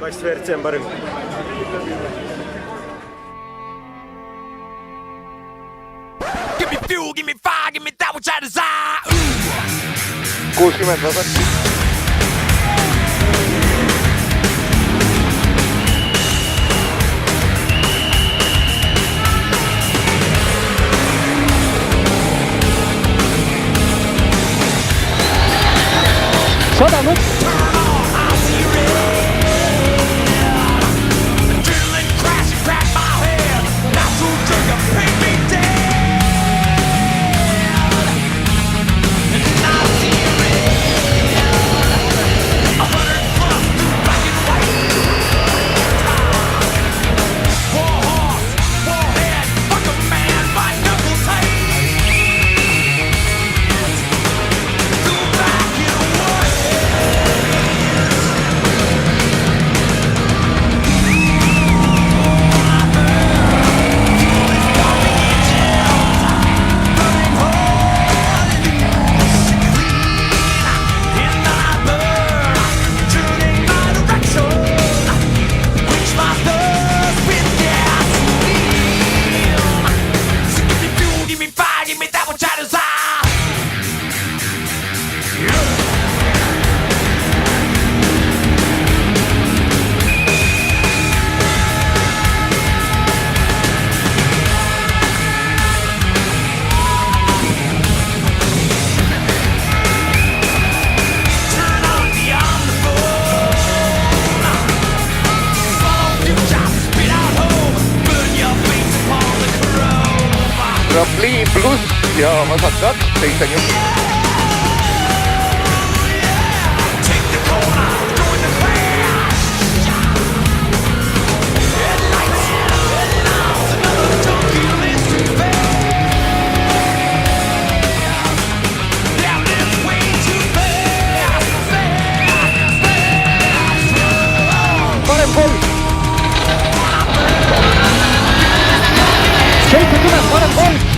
Kaç vereceğim barın? Give me fuel, give me fire, give me that which I desire. 60%. Sadano. Adrenaline crash and crack my head. Not to drink a pain me dead. And I see red. 100 plus black and white. War horse, warhead, fuck a man, my knuckles tight. Go back in one. Rapli plus ya masyarakat biasanya. Parempol. Jay Petunas, Parempol.